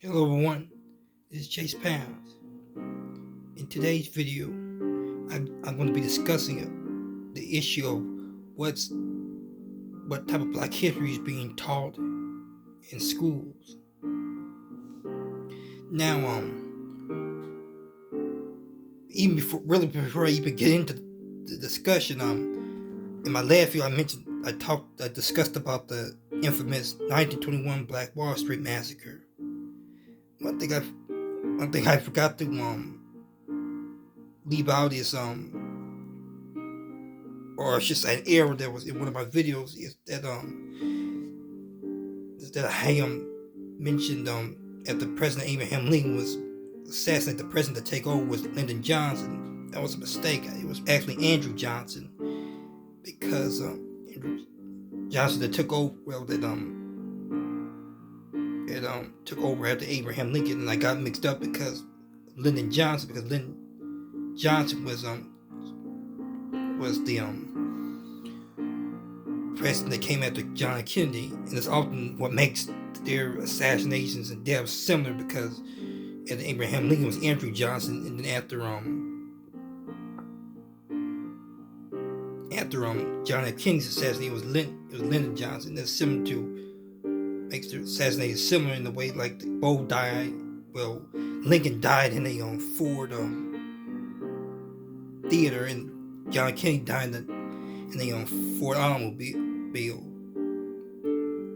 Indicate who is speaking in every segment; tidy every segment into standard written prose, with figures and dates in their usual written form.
Speaker 1: Hello everyone, this is Chase Pounds. In today's video, I'm going to be discussing the issue of what type of Black history is being taught in schools. Now, even before I even get into the discussion, in my last video I discussed about the infamous 1921 Black Wall Street massacre. One thing I forgot to leave out is or it's just an error that was in one of my videos is that I mentioned after President Abraham Lincoln was assassinated, the president to take over was Lyndon Johnson. That was a mistake. It was actually Andrew Johnson, because Andrew Johnson that took over took over after Abraham Lincoln, and I got mixed up because Lyndon Johnson was the president that came after John Kennedy, and it's often what makes their assassinations and deaths similar, because after Abraham Lincoln was Andrew Johnson, and then after John F. Kennedy's assassination it was Lyndon Johnson. That's similar to makes the assassination similar in the way like both died. Well, Lincoln died in a Ford theater, and John Kennedy died in a Ford automobile.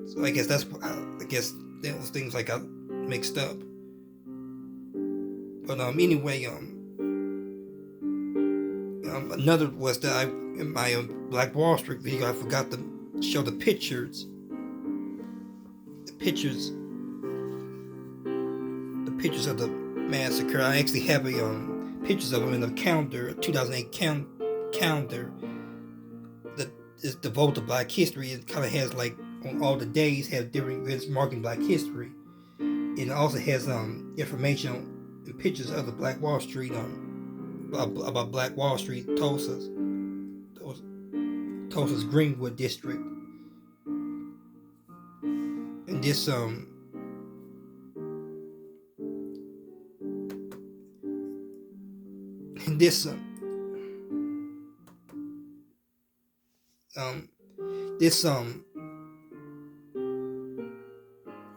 Speaker 1: So I guess those things like got mixed up. But anyway, another was that in my Black Wall Street video I forgot to show the pictures of the massacre. I actually have pictures of them in the calendar, 2008 calendar that is devoted to Black history. It kind of has like on all the days have different events marking Black history. It also has information and pictures of the Black Wall Street about Black Wall Street, Tulsa's Greenwood district. And this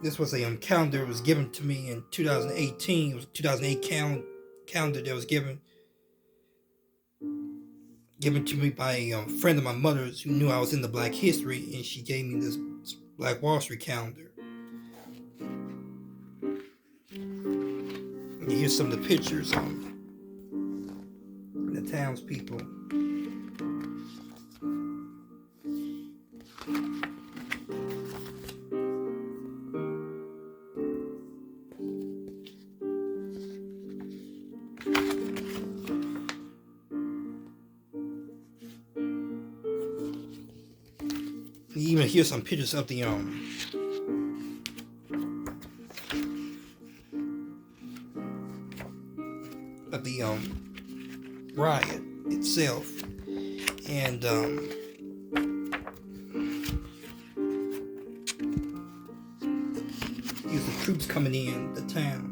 Speaker 1: this was a calendar that was given to me in 2018. It was a 2008 calendar that was given to me by a friend of my mother's who knew I was into Black history, and she gave me this Black Wall Street calendar. And here's some of the pictures the townspeople. Even here's some pictures of the riot itself, and here's the troops coming in the town.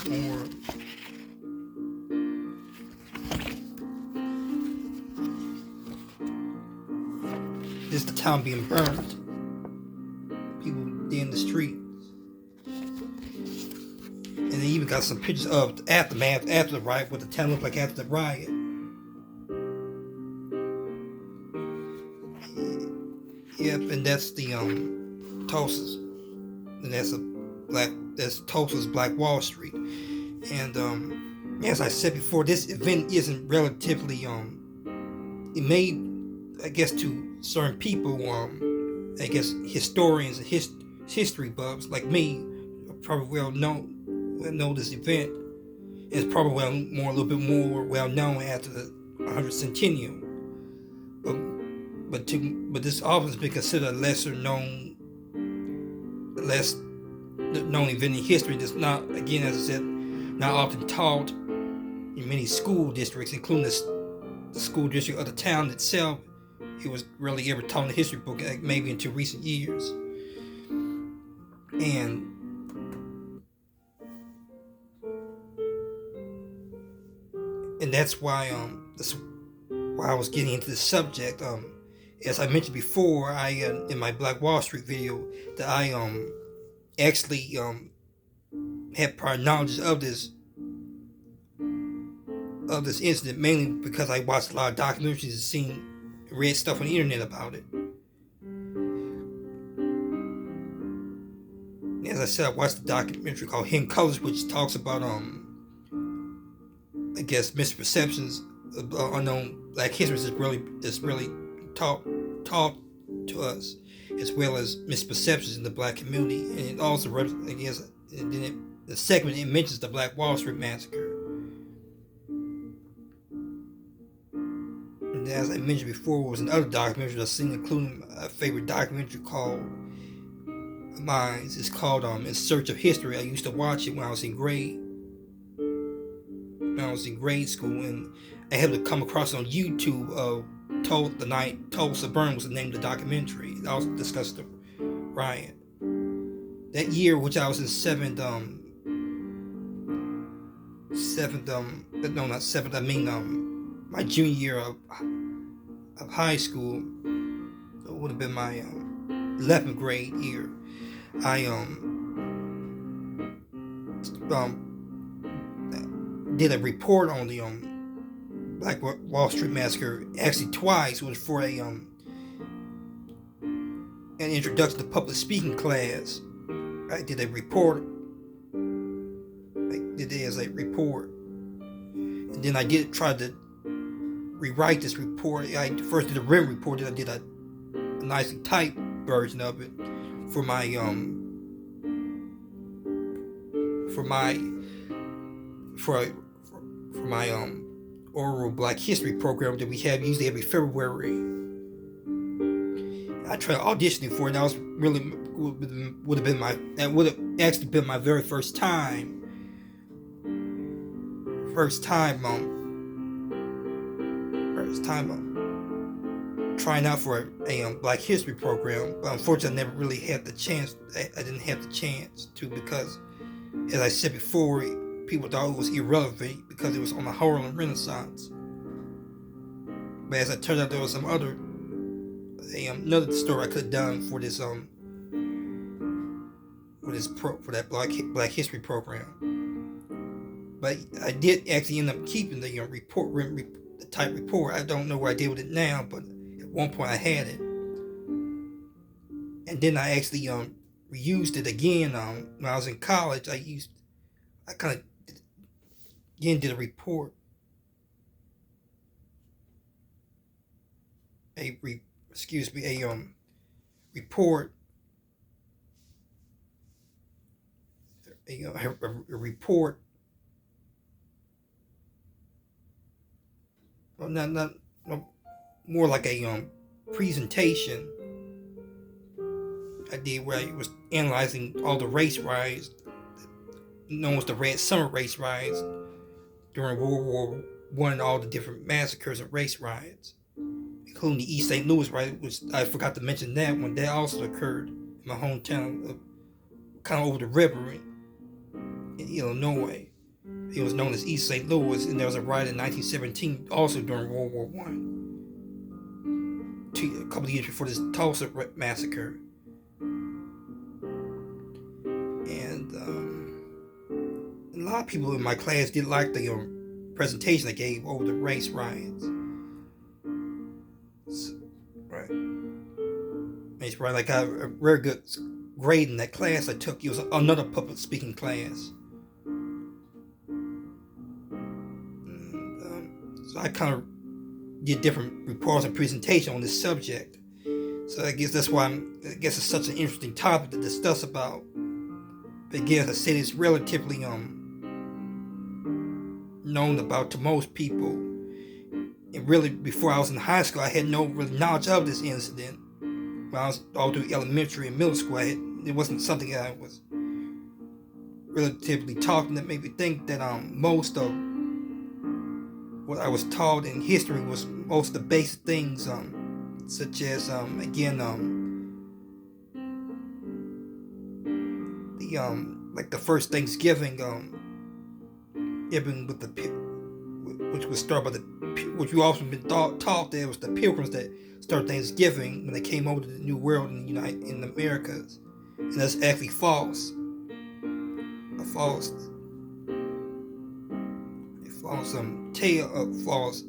Speaker 1: More. This is the town being burned. People in the streets. And they even got some pictures of the aftermath after the riot, what the town looked like after the riot. Yep, and that's the Tulsa's. And that's Tulsa's Black Wall Street. And as I said before, this event isn't relatively it may, I guess, to certain people, I guess historians and history buffs like me probably will know this event. It's probably a little bit more well known after the 100th centennial. But this often has been considered a less known event in history that's not, again, as I said, not often taught in many school districts, including the school district of the town itself. It was really ever taught in the history book, maybe until recent years. And that's why I was getting into the subject. As I mentioned before, I in my Black Wall Street video, that I actually had prior knowledge of this incident, mainly because I watched a lot of documentaries and read stuff on the internet about it. As I said, I watched a documentary called Hidden Colors, which talks about I guess misperceptions of unknown Black history is really taught to us, as well as misperceptions in the Black community. And it also, I guess, and then the segment it mentions the Black Wall Street Massacre. And as I mentioned before, there was another documentary I've seen, including a favorite documentary called mine. It's called In Search of History. I used to watch it when I was in grade school, and I happened to come across it on YouTube. The Night Tulsa Burned was the name of the documentary. It also discussed the riot. That year, which I was in my junior year of high school. It would have been my 11th grade year. I did a report on the Black Wall Street Massacre, actually twice. It was for an introduction to public speaking class. I did a report. I did it as a report, and then I did try to rewrite this report. I first did a written report, then I did a nicely typed version of it for my oral Black History program that we have usually every February. I tried auditioning for it, and that was really would have actually been my very first time trying out for a Black History program. But unfortunately, I never really had the chance. I didn't have the chance to, because, as I said before, people thought it was irrelevant because it was on the Harlem Renaissance. But as it turned out, there was some another story I could have done for this for that Black History program. But I did actually end up keeping the the type report. I don't know what I did with it now, but at one point I had it, and then I actually reused it again when I was in college. I kind of again did a report, report, a report. Well, not more like a presentation I did, where I was analyzing all the race riots, known as the Red Summer race riots during World War I, and all the different massacres and race riots, including the East St. Louis riot, which I forgot to mention that one. That also occurred in my hometown, kind of over the river in Illinois. It was known as East St. Louis, and there was a riot in 1917, also during World War I, a couple of years before this Tulsa massacre. And a lot of people in my class did like the presentation I gave over the race riots. Right. Race riot. I got a very good grade in that class I took. It was another public speaking class. So I kind of did different reports and presentations on this subject. So I guess that's why it's such an interesting topic to discuss about. But again, as I said, it's relatively known about to most people. And really, before I was in high school, I had no real knowledge of this incident. When I was all through elementary and middle school, it wasn't something that I was relatively taught, that made me think that most of what I was taught in history was most of the basic things, such as again the like the first Thanksgiving, even with the which was started by the which you also been taught that it was the Pilgrims that started Thanksgiving when they came over to the New World in the Americas, and that's actually false. A false tale of false.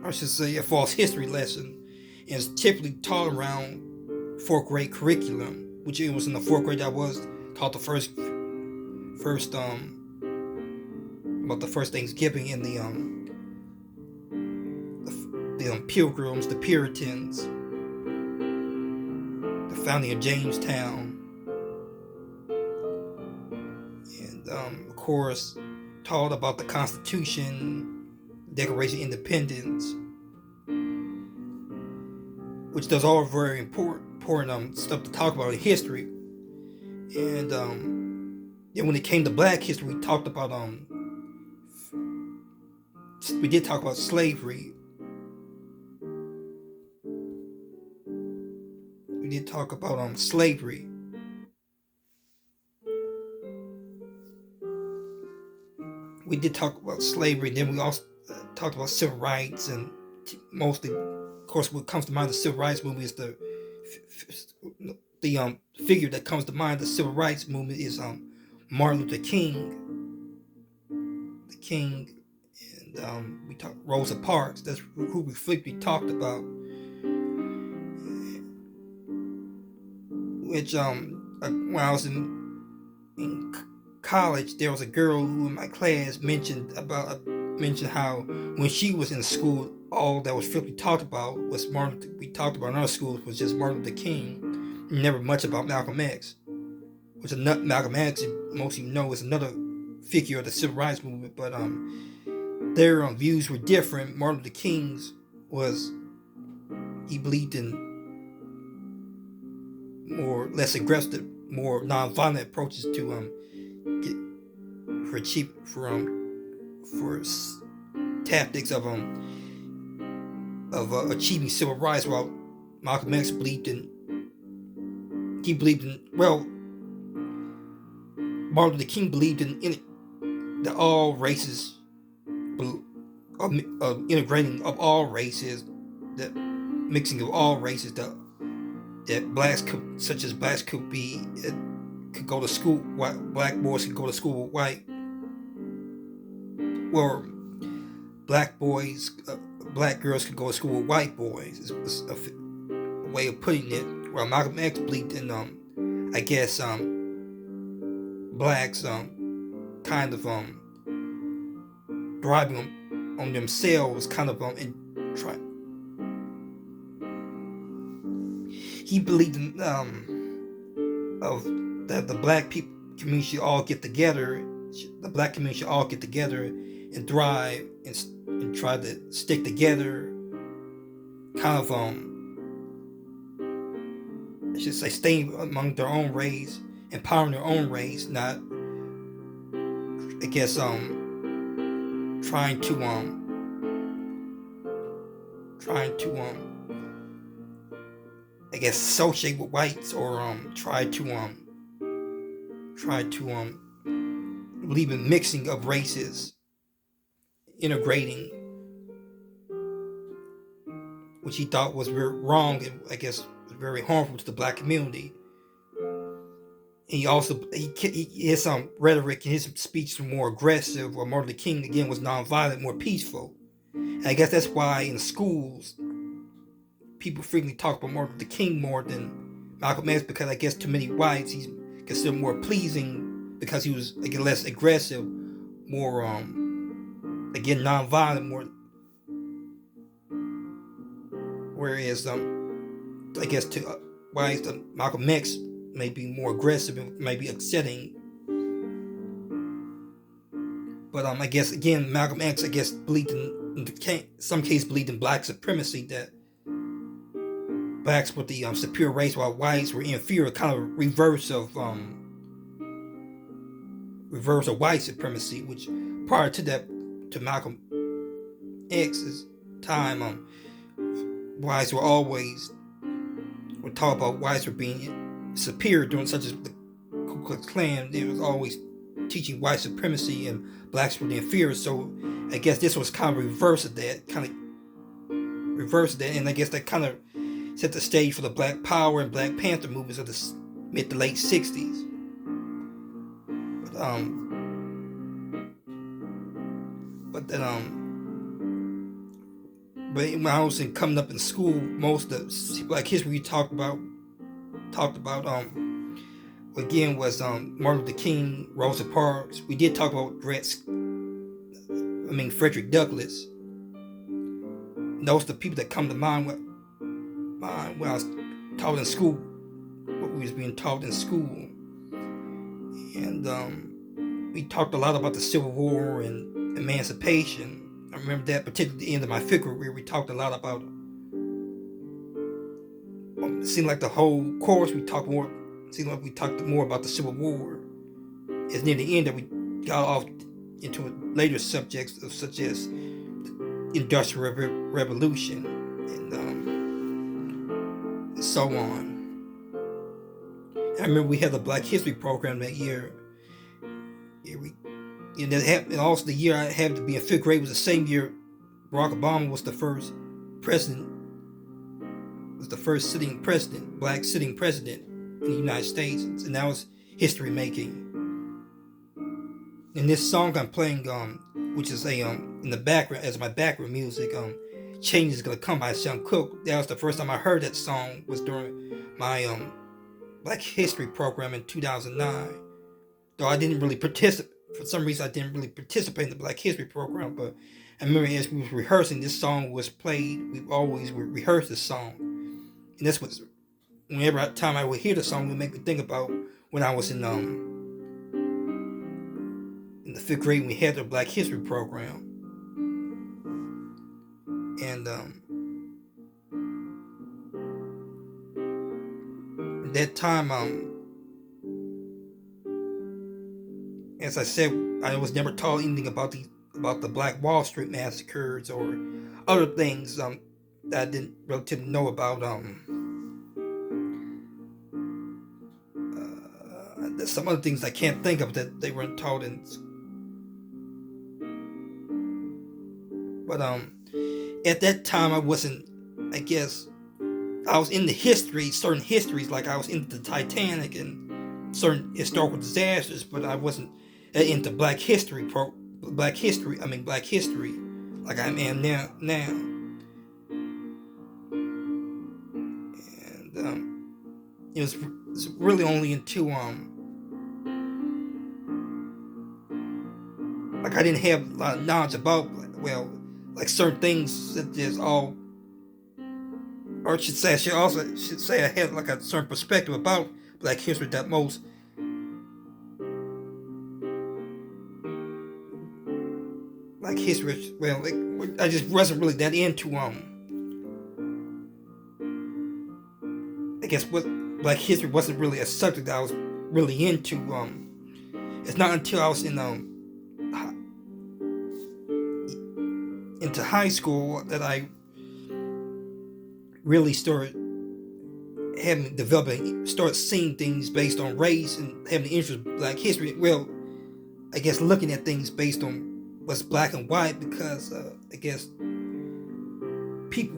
Speaker 1: I should say a false history lesson, and it's typically taught around fourth grade curriculum, which it was in the fourth grade I was taught the first about the first Thanksgiving in the Pilgrims, the Puritans, the founding of Jamestown, and of course taught about the Constitution, Declaration of Independence, which does all very important stuff to talk about in history. And then when it came to Black history, we talked about we did talk about slavery. We did talk about slavery. We did talk about slavery. Then we also talked about civil rights, and mostly, of course, what comes to mind the civil rights movement is the figure that comes to mind. The civil rights movement is Martin Luther King, the King, and we talked Rosa Parks. That's who we frequently talked about. Which when I was in college, there was a girl who in my class mentioned how when she was in school, all that was frequently talked about was we talked about in our schools was just Martin Luther King, never much about Malcolm X, which Malcolm X, most of you know, is another figure of the civil rights movement, but their views were different. Martin Luther King's he believed in less aggressive, more non-violent approaches to for tactics of achieving civil rights, while Malcolm X believed in Martin Luther King believed in that all races, integrating of all races, that mixing of all races, that blacks could go to school, black boys could go to school with white, or black girls could go to school with white boys. It's a way of putting it. Well, Malcolm X believed in blacks kind of driving on themselves, kind of he believed in that the black community should all get together. The black community should all get together and thrive and try to stick together. Kind of I should say, staying among their own race, empowering their own race, not trying to associate with whites, or try to believe in mixing of races, integrating, which he thought was very wrong and was very harmful to the black community. And he has some rhetoric in his speech was more aggressive, while Martin Luther King again was nonviolent, more peaceful. And I guess that's why in schools people frequently talk about Martin Luther King more than Malcolm X, because I guess to many whites he's considered more pleasing because he was less aggressive, more nonviolent, more. Whereas to whites, Malcolm X may be more aggressive and maybe upsetting. But I guess again Malcolm X believed in some cases believed in black supremacy, that blacks were the superior race while whites were inferior, kind of reverse of reverse of white supremacy, which prior to that, to Malcolm X's time, whites were always would talk about whites were being superior during such as the Ku Klux Klan. It was always teaching white supremacy and blacks were the inferior. So I guess this was kind of reverse of that, and I guess that kind of set the stage for the Black Power and Black Panther movements of the mid to late '60s. But when I was coming up in school, most of the Black history we talked about again was Martin Luther King, Rosa Parks. We did talk about Frederick Douglass. Those are the people that come to mind when I was taught in school, what we was being taught in school. And we talked a lot about the Civil War and emancipation. I remember that, particularly at the end of my fifth grade, where we talked a lot about. It seemed like the whole course we talked more. It seemed like we talked more about the Civil War. It's near the end that we got off into later subjects such as the Industrial Revolution and so on. I remember we had a Black History program that year. And also the year I had to be in fifth grade was the same year Barack Obama was the first president, black sitting president in the United States, and that was history making. And this song I'm playing, which is in the background as my background music, "Change Is Gonna Come" by Sam Cooke. That was the first time I heard that song was during my Black History program in 2009. Though I didn't really participate. For some reason, I didn't really participate in the Black History program, but I remember as we were rehearsing, this song was played. We always would rehearse this song, and this was whenever time I would hear the song, it would make me think about when I was in the fifth grade when we had the Black History program, and at that time, as I said, I was never taught anything about the Black Wall Street massacres or other things that I didn't relatively know about. There's some other things I can't think of that they weren't taught in. But at that time I wasn't. I guess I was into certain histories, like I was into the Titanic and certain historical disasters, but I wasn't into Black history, like I am now. And it was really only until like I didn't have a lot of knowledge about, well, like certain things such as or I should say I had like a certain perspective about Black history that most Black history, well, I just wasn't really that into I guess what Black history wasn't really a subject that I was really into. It's not until I was into high school that I really started seeing things based on race and having the interest in Black history. Well, I guess looking at things based on what's black and white, because I guess people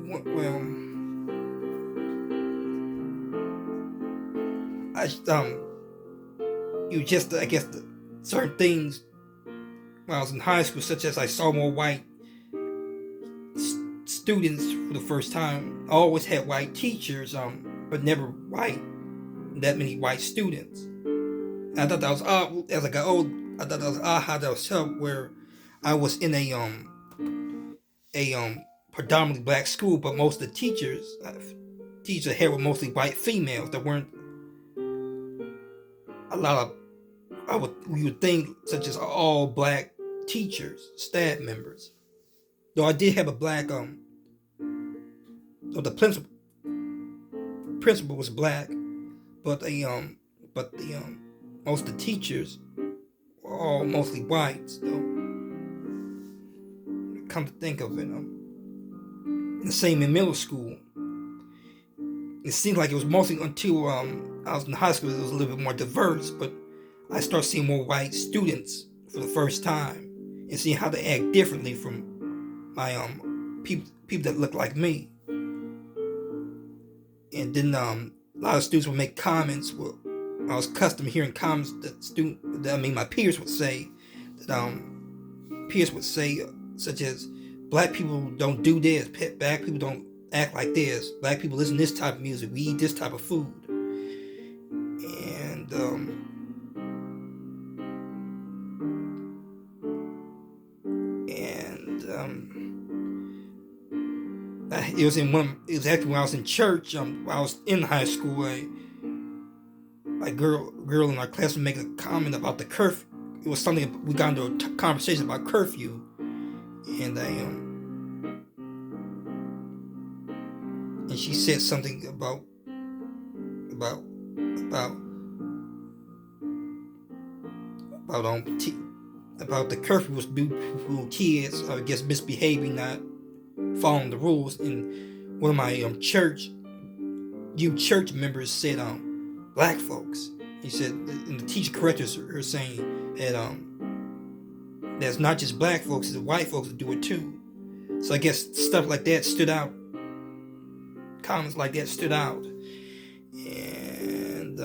Speaker 1: I guess certain things when I was in high school, such as I saw more white students for the first time. I always had white teachers, but never that many white students. And I thought that was odd. As I got old, I thought that was odd how that was helped, where I was in a predominantly black school, but most of the teachers here were mostly white females. There weren't a lot of we would think such as all black teachers, staff members. Though I did have a black the principal was black, but the most of the teachers all mostly whites, though. Come to think of it, the same in middle school. It seemed like it was mostly until I was in high school it was a little bit more diverse, but I started seeing more white students for the first time and seeing how they act differently from my people that look like me. And then a lot of students would make comments. Well, I was accustomed to hearing comments that my peers would say such as black people don't do this, black people don't act like this, black people listen to this type of music, we eat this type of food. And it was actually when I was in church. When I was in high school, a girl in our class would make a comment about the curfew. It was something we got into a conversation about curfew, and she said something about the curfew was due to kids, I guess, misbehaving, not following the rules. And one of my church members said black folks. He said, and the teacher corrected her saying that that's not just black folks, it's white folks that do it too. So I guess stuff like that stood out. Comments like that stood out. And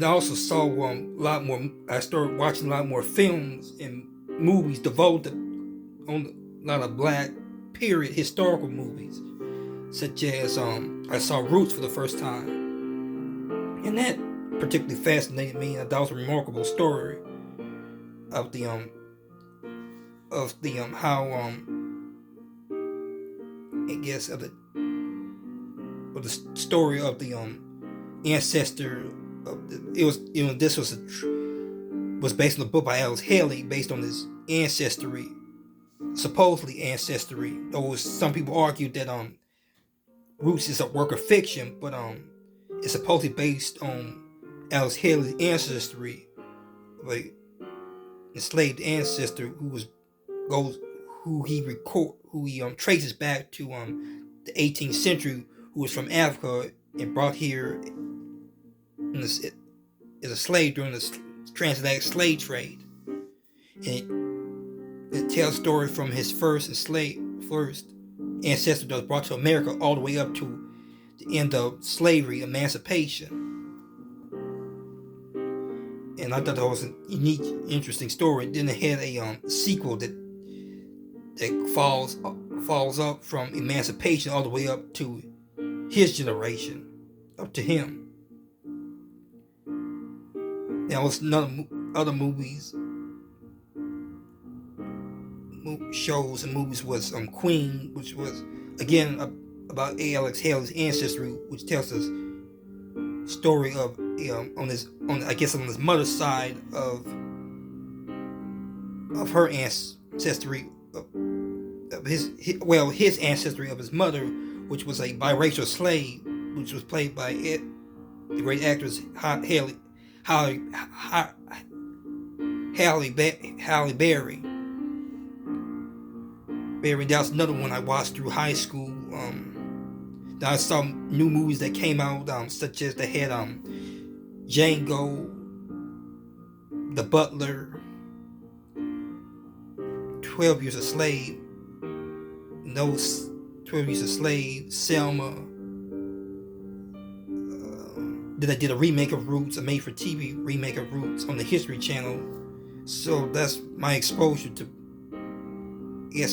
Speaker 1: I also saw a lot more. I started watching a lot more films and movies devoted on a lot of black period historical movies, such as I saw Roots for the first time, and that particularly fascinated me. I thought it was a remarkable story of the how I guess of the story of the ancestor. This was based on a book by Aldous Haley, based on his supposedly ancestry. Though some people argued that Roots is a work of fiction, but it's supposedly based on Aldous Haley's ancestry, like enslaved ancestor who he traces back to the 18th century, who was from Africa and brought here as a slave during the transatlantic slave trade. And it tells a story from his first ancestor that was brought to America all the way up to the end of slavery, emancipation. And I thought that was a unique, interesting story. Then it had a sequel that falls up from emancipation all the way up to his generation, up to him. There was other movies, shows and movies was Queen, which was again about Alex Haley's ancestry, which tells us story of on his mother's side of her ancestry, of his ancestry of his mother, which was a biracial slave, which was played by the great actress Halle Berry. That's another one I watched through high school. I saw new movies that came out, such as they had Django, The Butler, 12 Years a Slave, those 12 Years a Slave, Selma. Then I did a remake of Roots, a made-for-TV remake of Roots on the History Channel. So that's my exposure to,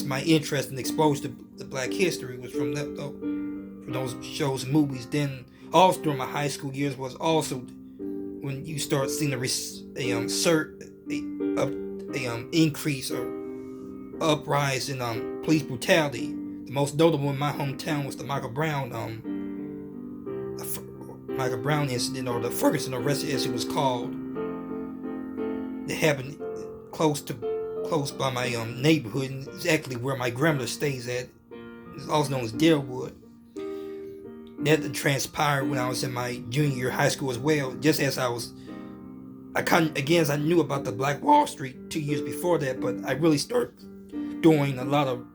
Speaker 1: my interest and exposure to the Black history was from those shows and movies. Then also during my high school years was also when you start seeing increase or uprise in police brutality. The most notable in my hometown was the Michael Brown incident, or the Ferguson arrest as it was called. It happened close by my neighborhood, and exactly where my grandmother stays at. It's also known as Deerwood. That transpired when I was in my junior year of high school as well, just as I was I knew about the Black Wall Street 2 years before that, but I really started doing a lot of,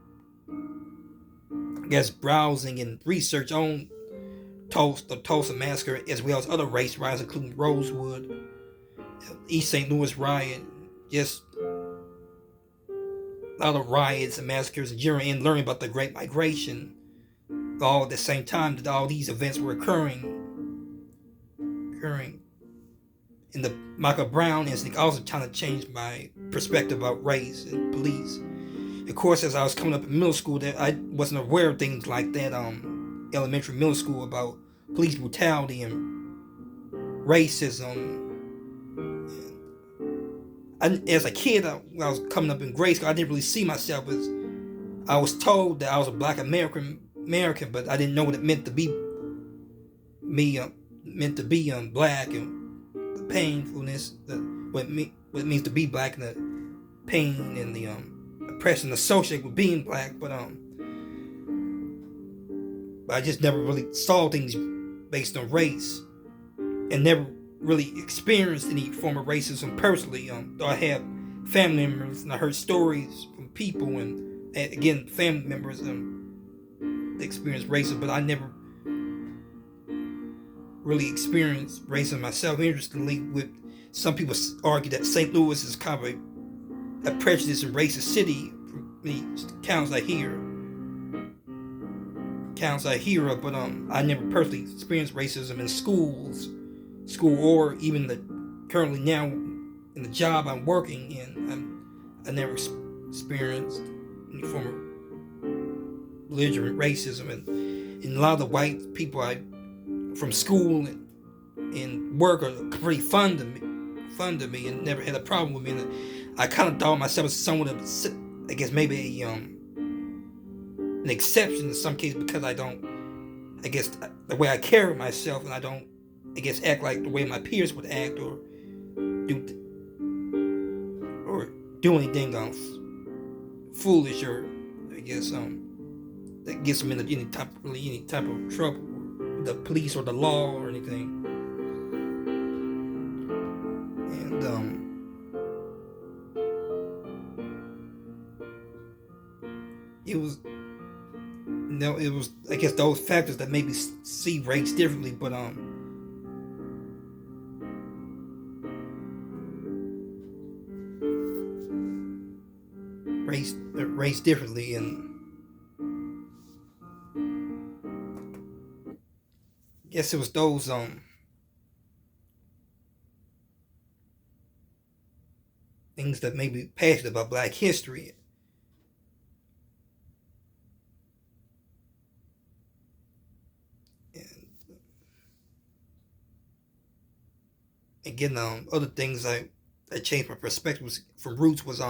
Speaker 1: I guess, browsing and research on the Tulsa Massacre, as well as other race riots, including Rosewood, East St. Louis riot, just a lot of riots and massacres in general, and learning about the Great Migration, all at the same time that all these events were occurring. And the Michael Brown incident also kind of changed my perspective about race and police. Of course, as I was coming up in middle school, that I wasn't aware of things like that. Elementary, middle school, about police brutality and racism. As a kid, when I was coming up in grade school, I didn't really see myself as. I was told that I was a Black American, but I didn't know what it meant to be me, black, and the painfulness, what it means to be black, and the pain and the oppression associated with being black. But I just never really saw things based on race, and never really experienced any form of racism personally. Though I have family members, and I heard stories from people, and again, family members that experienced racism, but I never really experienced racism myself. Interestingly, with some people argue that St. Louis is kind of a prejudiced and racist city. From the accounts I hear of, but I never personally experienced racism in school, or even currently now in the job I'm working in. I never experienced any form of belligerent racism, and a lot of the white people from school and work are pretty fond of me, and never had a problem with me. And I kind of thought myself as somewhat of, I guess, maybe an exception in some cases, because I don't, I guess, the way I carry myself, and I don't, I guess, act like the way my peers would act, or do anything foolish, or I guess that gets them into any type of trouble with the police or the law or anything. And it was I guess those factors that made me see race differently, but race differently, and I guess it was those things that made me passionate about Black history. And again, other things that changed my perspective from Roots was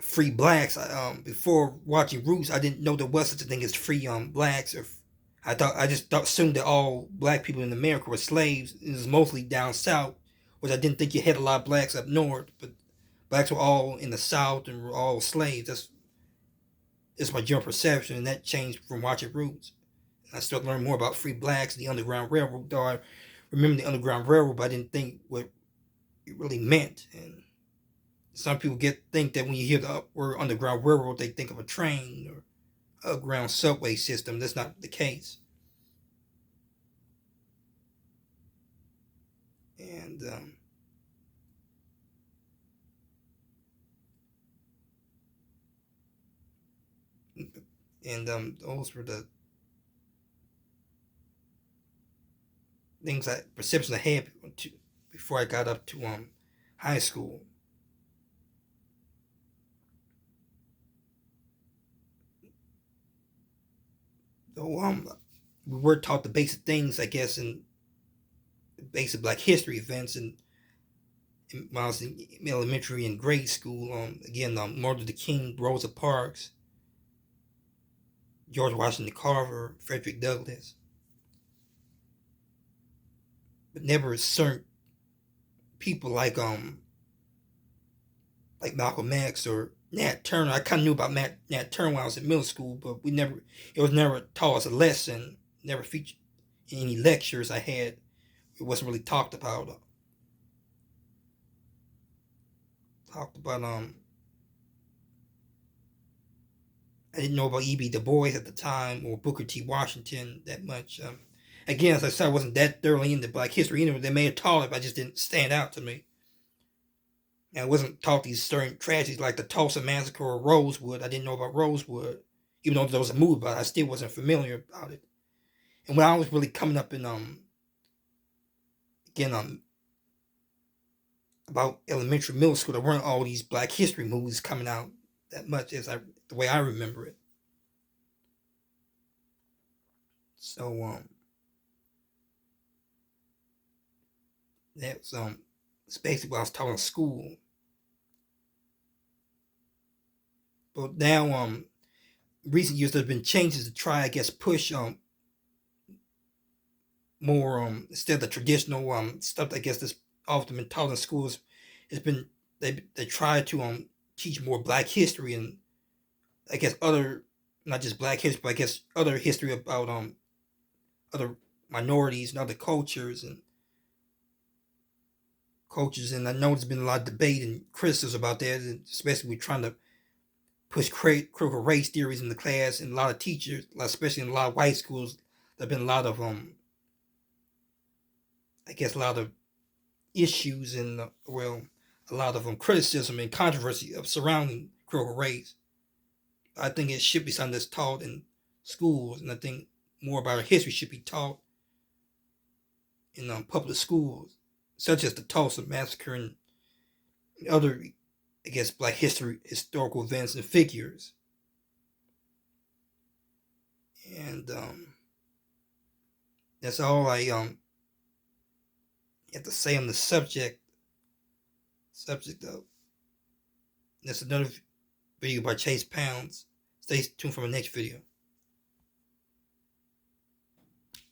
Speaker 1: free blacks. Before watching Roots, I didn't know there was such a thing as free blacks. Or I just assumed that all black people in America were slaves. It was mostly down south, which I didn't think you had a lot of blacks up north. But blacks were all in the south and were all slaves. That's my general perception, and that changed from watching Roots. And I started learning more about free blacks, the Underground Railroad. Though I remember the Underground Railroad, but I didn't think what it really meant. And some people think that when you hear the word Underground Railroad, they think of a train or a ground subway system. That's not the case. And those were the things perceptions I had before I got up to high school. So we were taught the basic things, I guess, in basic Black history events, and when I was in elementary and grade school. Again, Martin Luther King, Rosa Parks, George Washington Carver, Frederick Douglass, but never certain people like Malcolm X or Nat Turner. I kind of knew about Nat Turner when I was in middle school, but it was never taught as a lesson, never featured in any lectures I had. It wasn't really talked about. talked about I didn't know about E.B. Du Bois at the time or Booker T. Washington that much. Again, as I said, I wasn't that thoroughly into Black history either. They may have taught it, but I just didn't stand out to me. And I wasn't taught these certain tragedies like the Tulsa Massacre or Rosewood. I didn't know about Rosewood, even though there was a movie about it. I still wasn't familiar about it. And when I was really coming up in again about elementary, middle school, there weren't all these Black history movies coming out that much as the way I remember it. So that's it's basically what I was taught in school. But now recent years there have been changes to try, I guess, push more instead of the traditional stuff that I guess that's often been taught in schools. It's been they try to teach more Black history and I guess other, not just Black history, but I guess other history about other minorities and other cultures. And I know there's been a lot of debate and criticism about that, especially trying to push critical race theories in the class, and a lot of teachers, especially in a lot of white schools, there've been a lot of I guess a lot of issues and well, a lot of criticism and controversy of surrounding critical race. I think it should be something that's taught in schools, and I think more about our history should be taught in public schools, such as the Tulsa Massacre and other, I guess, Black history historical events and figures. And that's all I have to say on the subject of. That's another video by Chase Pounds. Stay tuned for my next video.